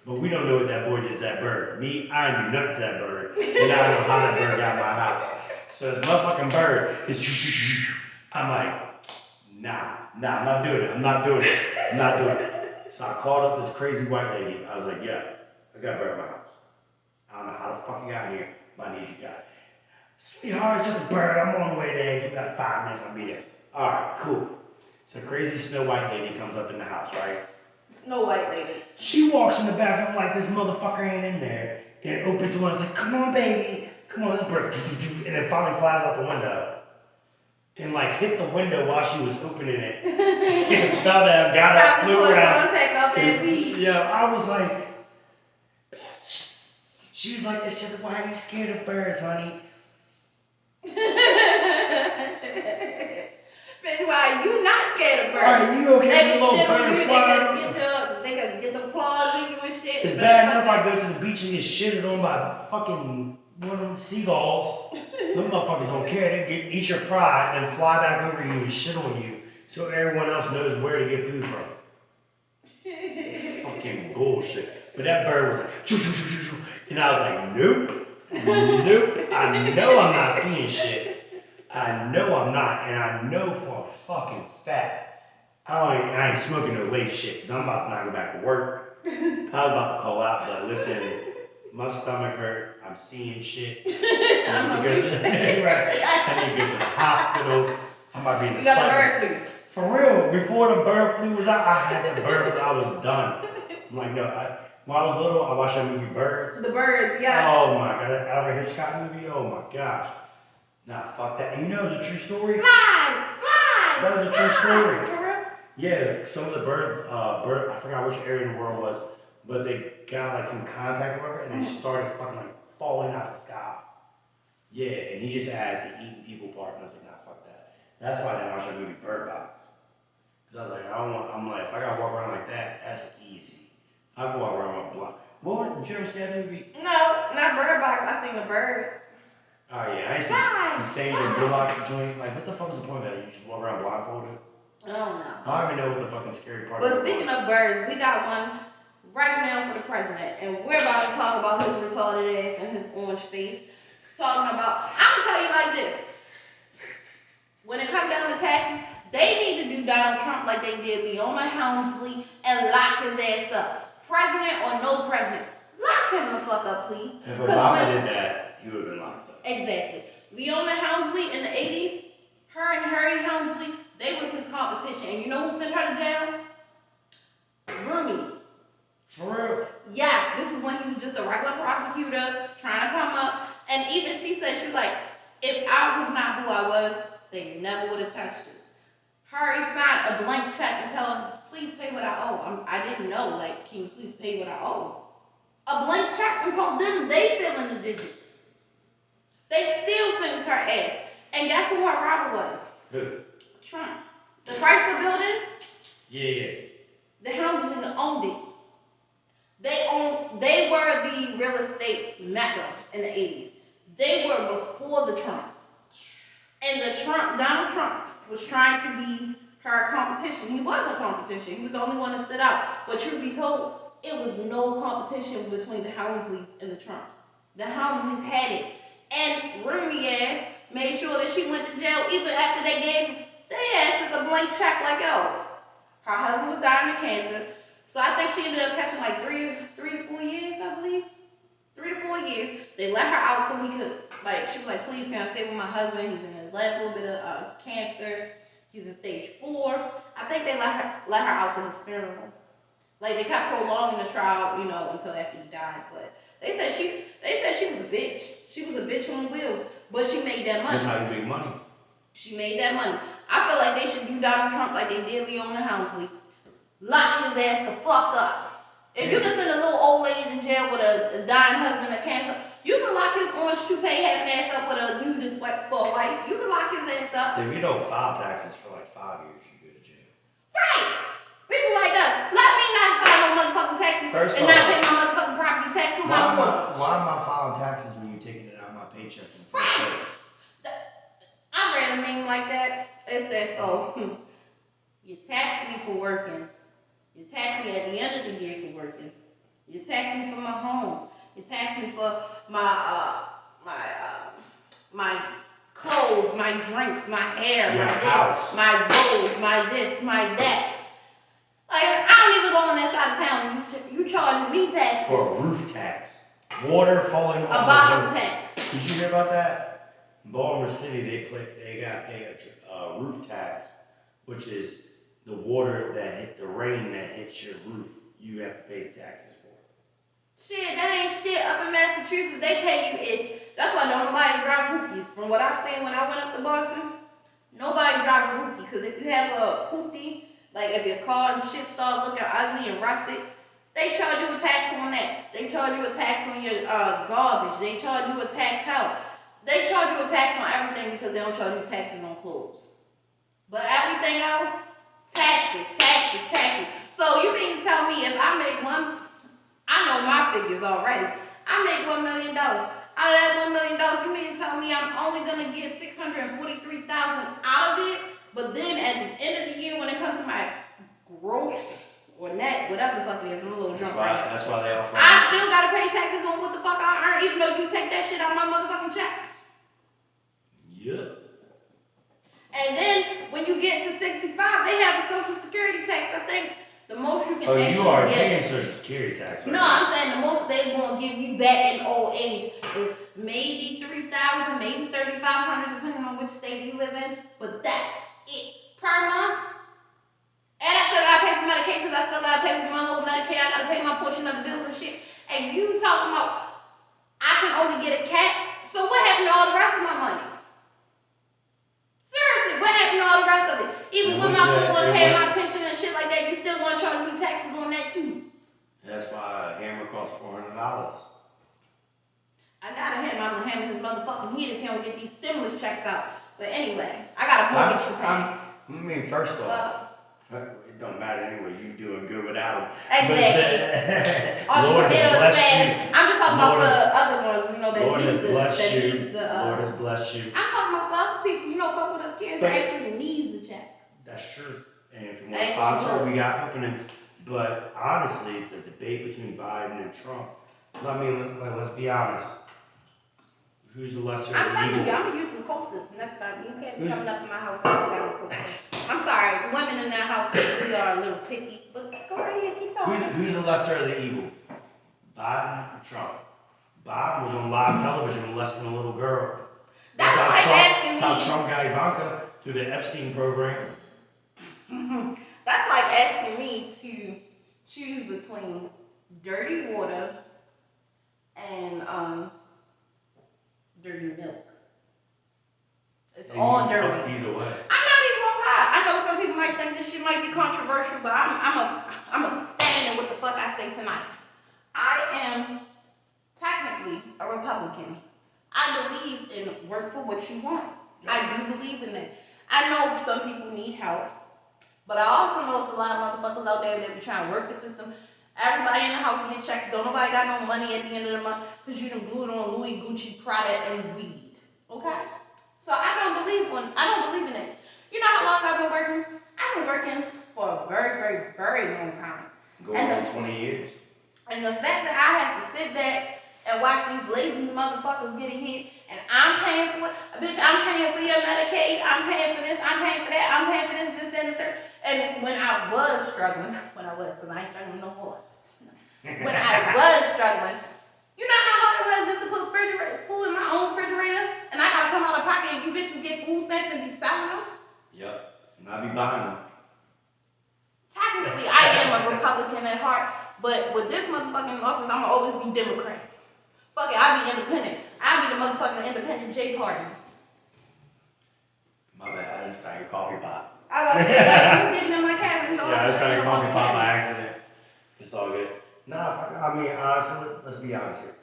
But we don't know what that boy did to that bird. Me, I ain't do nothing to that bird. And I don't know how that bird got in my house. So this motherfucking bird is I'm like, nah, I'm not doing it. So I called up this crazy white lady. I was like, yeah, I got a bird in my house. I don't know how the fuck you got in here, but I need you guys. Sweetheart, it's just a bird. I'm on the way there. You got 5 minutes, I'll be there. Alright, cool. So crazy Snow White lady comes up in the house, right? Snow White lady. She walks in the bathroom like this motherfucker ain't in there. And opens the door and is like, come on, baby. Come on, this bird. And then finally flies out the window. And like hit the window while she was opening it. And fell down, got up, flew around. Take off that weed. Yeah, I was like, bitch. She was like, it's just, why are you scared of birds, honey? Bitch, why you not scared of birds? Are you okay with a little bird flying? They can get the claws in you and shit. It's bad enough I go to the beach and get shitted on by fucking one of them seagulls. Them motherfuckers don't care. They eat your fry and then fly back over you and shit on you so everyone else knows where to get food from. Fucking bullshit. But that bird was like, choo, choo, choo, choo, choo. And I was like, nope. I know I'm not seeing shit. I know I'm not. And I know for a fucking fact, I ain't smoking no late shit because I'm about to not go back to work. I was about to call out, but listen, my stomach hurt. I'm seeing shit. I need to go to the hospital. I might be in the cycle. For real, before the bird flu was out, I had the bird flu. I was done. I'm like, no. When I was little, I watched that movie Birds. The Birds, yeah. Oh my god, that Alfred Hitchcock movie. Oh my gosh. Nah, fuck that. And you know it was a true story. Fly. That was a true story. Yeah, some of the bird, I forgot which area in the world it was, but they got like some contact or whatever, and they started fucking like falling out of the sky. Yeah, and he just added the eating people part, and I was like, nah, fuck that. That's why I didn't watch that movie Bird Box. Because I was like, I'm like, if I gotta walk around like that, that's easy. I can walk around with a blunt. Did you ever see that movie? No, not Bird Box, I seen the birds. Oh yeah, I ain't seen the Sandra Bullock joint. Like, what the fuck was the point of that? You just walk around blindfolded? I don't know. I don't even know what the fucking scary part is. But speaking of birds, we got one right now for the president. And we're about to talk about his retarded ass and his orange face. Talking about, I'm going to tell you like this. When it comes down to taxes, they need to do Donald Trump like they did Leona Helmsley and lock his ass up. President or no president, lock him the fuck up, please. If Obama did that, he would have been locked up. Exactly. Leona Helmsley in the 80s, her and Harry Helmsley, They was his competition. And you know who sent her to jail? Rooney. For real? Yeah, this is when he was just a regular prosecutor trying to come up. And even she said, she was like, if I was not who I was, they never would have touched us. Hurry, sign a blank check and tell him, please pay what I owe. I didn't know, like, can you please pay what I owe? A blank check and told them they fill in the digits. They still sentenced her ass. And guess who her robber was? Who? Trump. The Chrysler building? Yeah. The Helmsley owned it. They were the real estate mecca in the 80s. They were before the Trumps. And Donald Trump was trying to be her competition. He was a competition. He was the only one that stood out. But truth be told, it was no competition between the Helmsleys and the Trumps. The Helmsleys had it. And Rooney ass made sure that she went to jail even after they gave their asses a blank check like, yo, her husband was dying of cancer. So I think she ended up catching like 3 to 4 years, I believe. 3 to 4 years. They let her out so he could, like, she was like, please can I stay with my husband? He's in his last little bit of cancer. He's in stage 4. I think they let her out for his funeral. Like, they kept prolonging the trial, you know, until after he died. But they said she was a bitch. She was a bitch on wheels. But she made that money. That's how you make money. She made that money. I feel like they should do Donald Trump like they did Leona Helmsley. Lock his ass the fuck up. If you can send a little old lady to jail with a dying husband of cancer, you can lock his orange toupee having ass up with a nudist for a wife. You can lock his ass up. If you don't file taxes for like 5 years, you go to jail. Right. People like us. Let me not file no motherfucking taxes and not pay my motherfucking property tax on my mortgage. Why am I filing taxes when you're taking it out of my paycheck in the first place? I read a meme like that. It says, oh, you tax me for working. You tax me at the end of the year for working. You tax me for my home. You tax me for my clothes, my drinks, my hair, your my house, my rolls, my this, my that. Like, I don't even go on that side of town and you charge me taxes. For a roof tax. Water falling off. A bottom tax. Did you hear about that? In Baltimore City, they got to pay a roof tax, which is the water that hit the rain that hits your roof. You have to pay the taxes for. Shit, that ain't shit up in Massachusetts. They pay you it. That's why don't nobody drive hoopties. From what I've seen when I went up to Boston, nobody drives a hoopty. Because if you have a hoopty, like if your car and shit start looking ugly and rusted, they charge you a tax on that. They charge you a tax on your garbage. They charge you a tax how? They charge you a tax on everything because they don't charge you taxes on clothes. But everything else, taxes. So you mean to tell me if I make I know my figures already. I make $1 million. Out of that $1 million, you mean to tell me I'm only gonna get $643,000 out of it? But then at the end of the year, when it comes to my gross or net, whatever the fuck it is, I'm a little drunk right now. That's why they offer. I still gotta pay taxes on what the fuck I earn, even though you take that shit out of my motherfucking check. Yeah. And then when you get to 65, they have a Social Security tax. I think the most you can actually you are paying Social Security tax. Right? No, I'm saying the most they're gonna give you back in old age is maybe $3,000, maybe $3,500, depending on which state you live in. But that's it per month. And I still gotta pay for medications. I still gotta pay for my little Medicaid. I gotta pay my portion of the bills and shit. And you talking about I can only get a cat? So what happened to all the rest of my money? Seriously, what happened to all the rest of it? Even with my 401k and my pension and shit like that, you still gonna charge me taxes on that too. That's why a hammer costs $400. I gotta hammer his motherfucking head if he don't get these stimulus checks out. But anyway, I got a mortgage to pay. First off, it don't matter anyway. You doing good without him. Exactly. Lord has blessed you. I'm just talking about the other ones, you know, that Lord has blessed you. Lord has blessed you. I'm talking about the other people, you know, fuck with us kids that actually needs the check. That's true. And if you want to sponsor, we got openings. But honestly, the debate between Biden and Trump, let's be honest. Who's the lesser of the evil? I'm telling you, I'm going to use some coasters next time. You can't be coming up in my house without coasters. I'm sorry, women in that house, we are a little picky. But go right ahead, keep talking. Who's the lesser of the evil? Biden or Trump? Biden was on live television molesting a little girl. That's like asking me. That's how Trump got Ivanka through the Epstein program. That's like asking me to choose between dirty water and dirty milk. It's And all you dirty. fucked either way. I'm not even gonna lie. I know some people might think this shit might be controversial, but I'm a stand in what the fuck I say tonight. I am technically a Republican. I believe in work for what you want. I do believe in that. I know some people need help, but I also know it's a lot of motherfuckers out there that be trying to work the system. Everybody in the house get checks. Don't nobody got no money at the end of the month because you done blew it on Louis, Gucci, Prada, and weed. Okay? So I don't believe in it. You know how long I've been working? I've been working for a very, very, very long time. Going on 20 years. And the fact that I have to sit back and watch these lazy motherfuckers getting hit, and I'm paying for it. Bitch, I'm paying for your Medicaid. I'm paying for this. I'm paying for that. I'm paying for this, and the third. And when I was struggling, because I ain't struggling no more. When I was struggling, you know how hard it was just to put food in my own refrigerator, and I gotta come out of pocket and you bitches get food stamps and be selling them. Yep, and I be buying them. Technically, I am a Republican at heart, but with this motherfucking office, I'ma always be Democrat. Fuck it, I'll be independent. I'll be the motherfucking independent J party. My bad, I just found your coffee pot. I was like, you digging in my cabinet. Yeah, I just found your coffee pot by accident. It's all good. Nah, I mean, honestly, let's be honest here.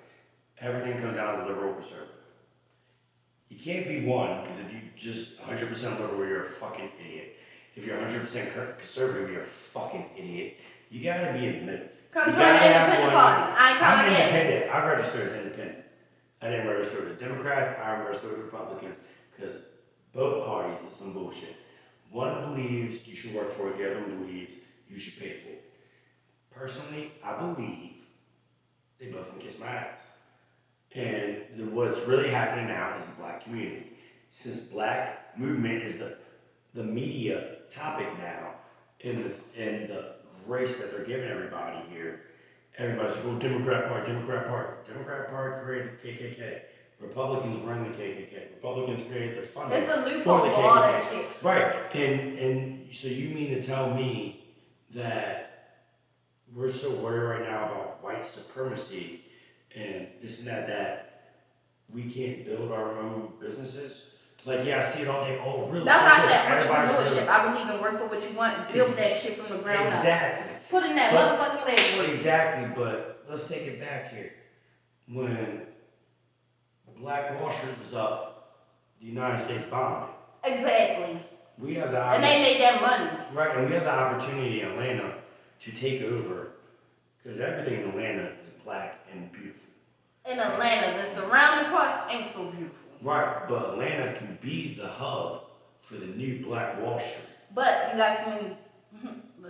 Everything comes down to liberal conservative. You can't be one, because if you just 100% liberal, you're a fucking idiot. If you're 100% conservative, you're a fucking idiot. You gotta be in the middle. Come join the independent party. I'm independent. I registered as independent. I didn't register with the Democrats. I registered with Republicans because both parties is some bullshit. One believes you should work for it. The other one believes you should pay for it. Personally, I believe they both can kiss my ass. And what's really happening now is the black community. Since black movement is the media topic now, and the grace that they're giving everybody here, everybody's going Democrat Party. Democrat Party created the KKK. Republicans run the KKK. Republicans created the funding it's a loophole for all that shit. Right, and so you mean to tell me that we're so worried right now about white supremacy and this and that we can't build our own businesses? Like, yeah, I see it all day. Oh, really? That's why I said entrepreneurship. I believe in work for what you want. Build that shit from the ground up. Exactly. Put in that motherfucking leg. Exactly, but let's take it back here. When Black Wall Street was up, the United States bombed it. Exactly. We have the and they made that money. Right, and we have the opportunity in Atlanta to take over, because everything in Atlanta is black and beautiful. In Atlanta, the surrounding parts ain't so beautiful. Right, but Atlanta can be the hub for the new Black Wall Street. But you got too many.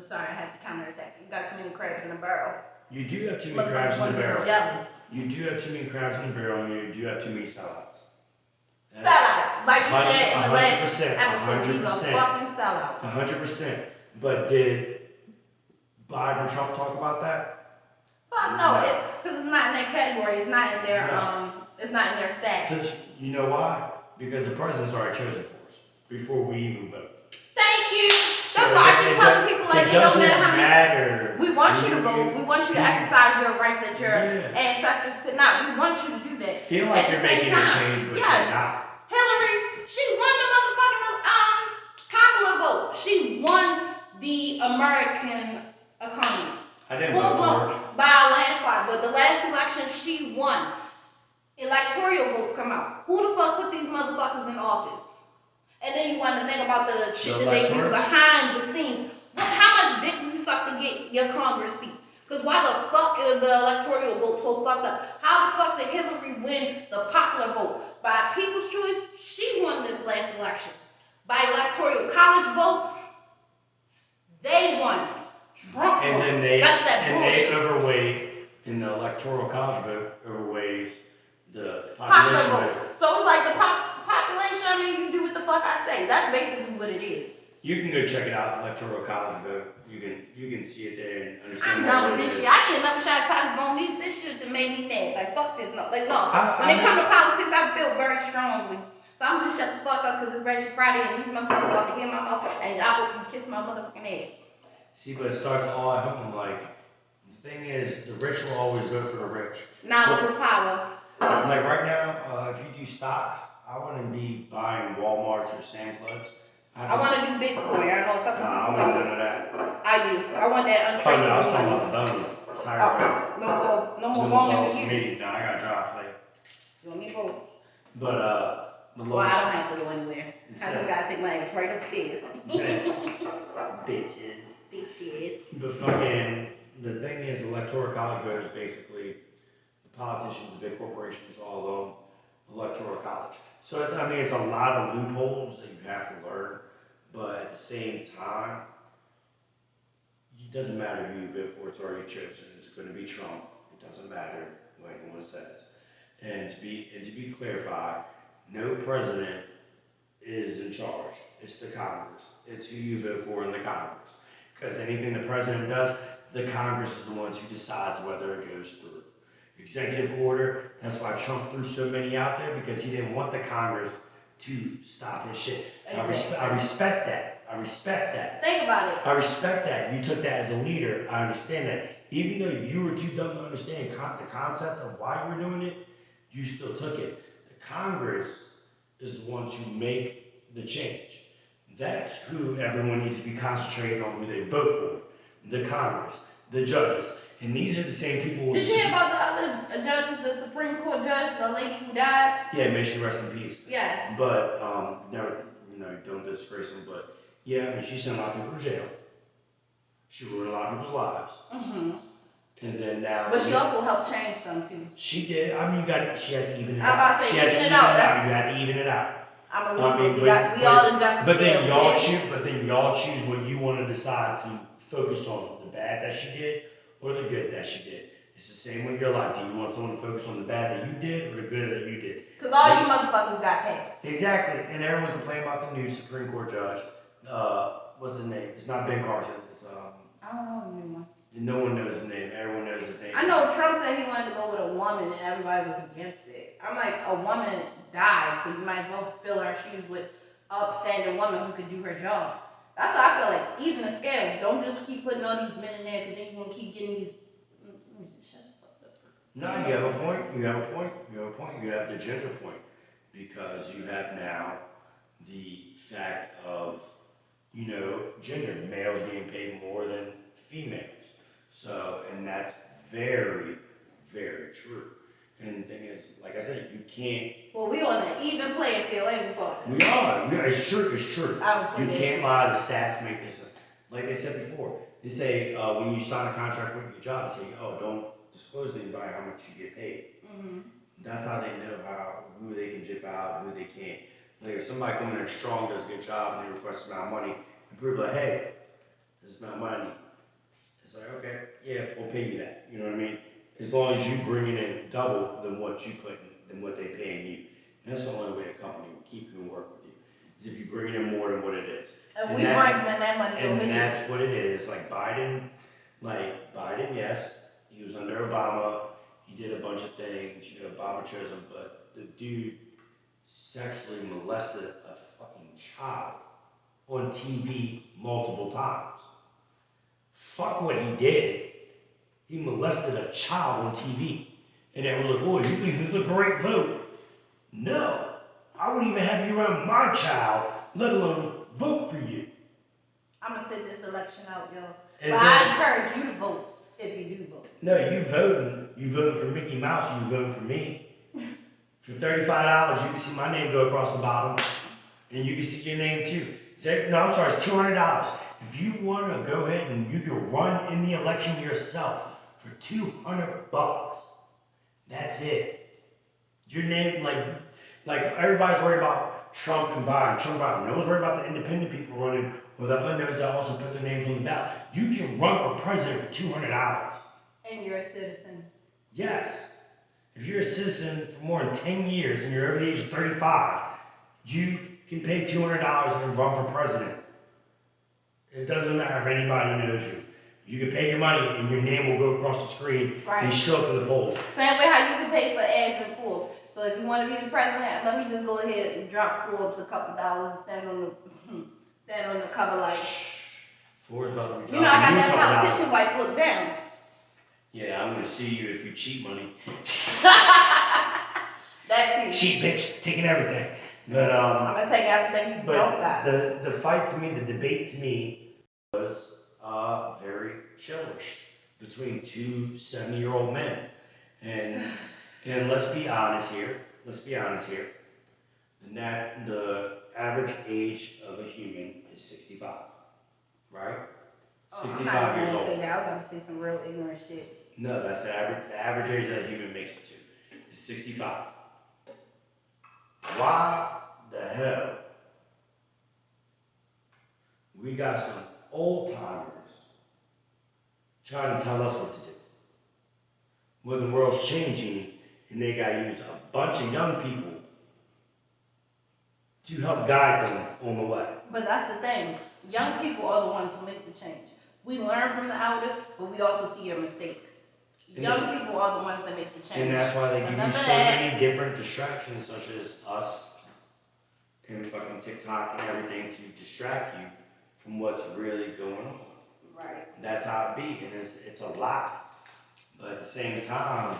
Sorry, I had to counterattack. You got too many crabs in a barrel. You do have too many crabs in the barrel. Jealous. You do have too many crabs in the barrel, and you do have too many sellouts. Sellouts. Like you said in the last 100%. episode, he's a fucking sellout. 100%. But did Biden Trump talk about that? Fuck no, because it's not in their category. It's not in their It's not in their status. You know why? Because the president's already chosen for us before we even vote. Thank you. That's why I keep telling people like it don't matter how many. We want you to vote. We want you to exercise your rights that your ancestors could not. We want you to do that. Feel like you're making a change, but you're not. Hillary, she won the motherfucking popular vote. She won the American economy. I didn't vote for her. By a landslide. But the last election, she won. Electoral votes come out. Who the fuck put these motherfuckers in office? And then you want to think about the shit that they do behind the scenes. How much dick do you suck to get your Congress seat? Because why the fuck is the electoral vote so fucked up? How the fuck did Hillary win the popular vote? By people's choice, she won this last election. By electoral college votes, they won. Trump and then they bullshit. overweight in the electoral college vote overweighs the popular population vote. So it's like the population, I mean, you do what the fuck I say. That's basically what it is. You can go check it out, electoral college vote. You can see it there and understand. I'm done with this shit. I need another shot of time on this shit that made me mad. Like fuck this. No, like no. When it comes to politics, I feel very strongly. So I'm just shut the fuck up because it's Reggie Friday and these motherfuckers about to hear my mouth and I hope you kiss my motherfucking ass. See, but it starts all at home. Like, the thing is, the rich will always go for the rich. Knowledge is power. Like right now, if you do stocks, I wouldn't be buying Walmarts or Sam Clubs. I want to do Bitcoin. I know a couple I want none of that. I do. I want that untraceable. Oh, no, I was talking about the bone. No more woman for you. Me. No, I got to drive play. You want me both? But, well, I don't have to go anywhere. I just got to take my ass right upstairs. Bitches. Bitches. But fucking, the thing is, electoral college voters basically, the politicians, the big corporations all own electoral college. So, I mean, it's a lot of loopholes that you have to learn, but at the same time, it doesn't matter who you vote for, it's already chosen. It's going to be Trump. It doesn't matter what anyone says. And to be clarified, no president is in charge. It's the Congress. It's who you vote for in the Congress. Because anything the president does, the Congress is the ones who decides whether it goes through. Executive order, that's why Trump threw so many out there, because he didn't want the Congress to stop his shit. I respect that. Think about it. I respect that. You took that as a leader. I understand that. Even though you were too dumb to understand the concept of why you were doing it, you still took it. The Congress is the ones who make the change. That's who everyone needs to be concentrating on, who they vote for. The Congress, the judges. And these are the same people. Did you hear about the other judges, the Supreme Court judge, the lady who died? Yeah, may she rest in peace. Yes. But, don't disgrace him, but yeah, I mean, she sent a lot of people to jail. She ruined a lot of people's lives. Mm-hmm. And then now. But she also helped change some too. She did. I mean, she had to even it out. I'm about to say, You had to even it out. We all adjust. But then y'all choose what you want to decide to focus on, the bad that she did or the good that she did. It's the same with your life. Do you want someone to focus on the bad that you did or the good that you did? Because all you motherfuckers got passed. Exactly. And everyone's complaining about the new Supreme Court judge. What's his name? It's not Ben Carson. It's I don't know the name. no one knows his name. Everyone knows his name. I know Trump said he wanted to go with a woman and everybody was against it. I'm like, a woman died, so you might as well fill her shoes with upstanding woman who could do her job. That's why I feel like, even the scale, don't just keep putting all these men in there because then you're going to keep getting these. Shut the fuck up. No, you have a point. You have the gender point. Because you have now the fact of, gender. Males being paid more than females. So, and that's very, very true. And the thing is, like I said, you can't. Well, we on an even playing field, ain't we, Father? We are. It's true. You can't lie. The stats make this. Like they said before, they say when you sign a contract with your job, they say, don't disclose to anybody how much you get paid. Mm-hmm. That's how they know who they can jip out, who they can't. Like if somebody coming in strong, does a good job, and they request an amount of money, and prove like, hey, this amount of money. It's like, okay, yeah, we'll pay you that. You know what I mean? As long as you bringing in double than what you put in, than what they paying you. And that's the only way a company will keep you and work with you. Is if you bring in more than what it is. And we bring that money over and that's what it is. Like Biden, yes, he was under Obama. He did a bunch of things. Obama chose him, but the dude sexually molested a fucking child on TV multiple times. Fuck what he did. He molested a child on TV. And everyone's like, you think this is a great vote? No. I wouldn't even have you around my child, let alone vote for you. I'm going to sit this election out, yo. But I encourage you to vote if you do vote. No, you voting. You voting for Mickey Mouse, you voting for me. For $35, you can see my name go across the bottom. And you can see your name too. It's $200. If you want to go ahead and you can run in the election yourself for $200. That's it. Your name, like everybody's worried about Trump and Biden. No one's worried about the independent people running or the unknowns that also put their names on the ballot. You can run for president for $200. And you're a citizen. Yes. If you're a citizen for more than 10 years and you're over the age of 35, you can pay $200 and run for president. It doesn't matter if anybody knows you. You can pay your money and your name will go across the screen and show up in the polls. Same way how you can pay for ads and fools. So So if you want to be the president, let me just go ahead and drop Forbes a couple dollars and stand on the cover like. Forbes about to be You know, I got that politician wife look down. Yeah, I'm gonna sue you if you cheat money. That too. Cheat bitch, taking everything. But I'm gonna take everything you don't got. The fight to me, the debate to me was very childish between two 70-year-old men. And let's be honest here. The average age of a human is 65. Right? 65 years old. I was about to say some real ignorant shit. No, that's the average age that a human makes it to is 65. Why the hell we got some old timers trying to tell us what to do when the world's changing and they got to use a bunch of young people to help guide them on the way? But that's the thing. Young people are the ones who make the change. We learn from the elders, but we also see your mistakes. Young people are the ones that make the change. And that's why they give you so many different distractions, such as us and fucking TikTok and everything to distract you from what's really going on. Right. That's how it be, and it's a lot. But at the same time,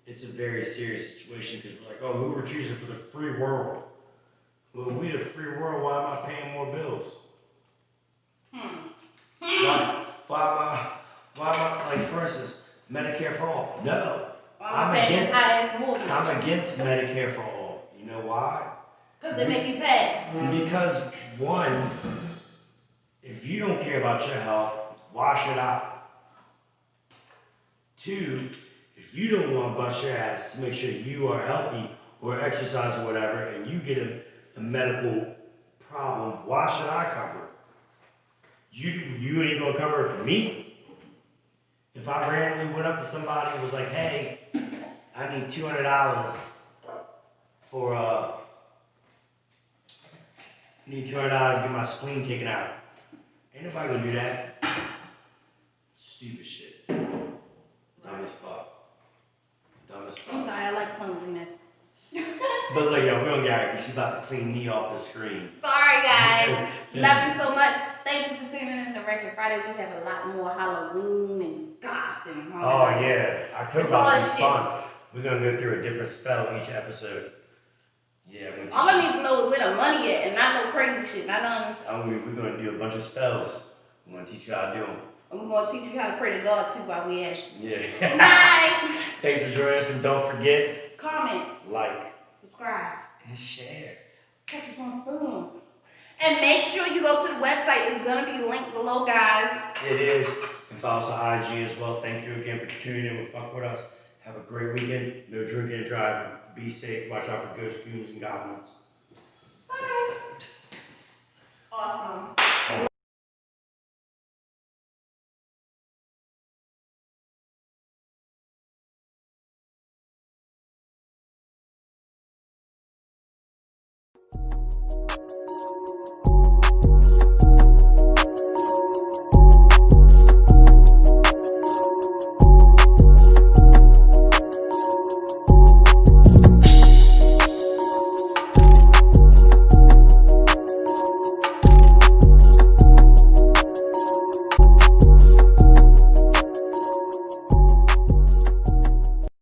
it's a very serious situation because we're like, oh, who we're choosing for the free world? Well, we the free world, why am I paying more bills? Why am I, like, for instance, Medicare for all? No. I'm against Medicare for all. You know why? Because they make you pay. Because, one, if you don't care about your health, why should I? Two, if you don't want to bust your ass to make sure you are healthy or exercise or whatever, and you get a medical problem, why should I cover it? You ain't gonna cover it for me. If I randomly went up to somebody and was like, hey, I need $200 for to get my spleen taken out. Ain't nobody gonna do that. Stupid shit. Dumb as fuck. I'm sorry, I like cleanliness. But look, yo, we don't get it. She's about to clean me off the screen. Sorry, guys. Love you so much. Thank you for tuning in to Ratchet Friday. We have a lot more Halloween and goth and all that. Oh, yeah. October's gonna be fun. We're gonna go through a different spell each episode. Yeah, all I need to know is where the money at and not no crazy shit. We're gonna do a bunch of spells. I'm gonna teach you how to do them. And we're gonna teach you how to pray to God too while we at it. Yeah. Good night. Thanks for joining us, and don't forget, comment, like, subscribe, and share. Catch us on spoons. And make sure you go to the website. It's gonna be linked below, guys. It is. And follow us on IG as well. Thank you again for tuning in with Fuck With Us. Have a great weekend. No drinking and driving. Be safe. Watch out for ghosts, goons, and goblins. Bye. Awesome.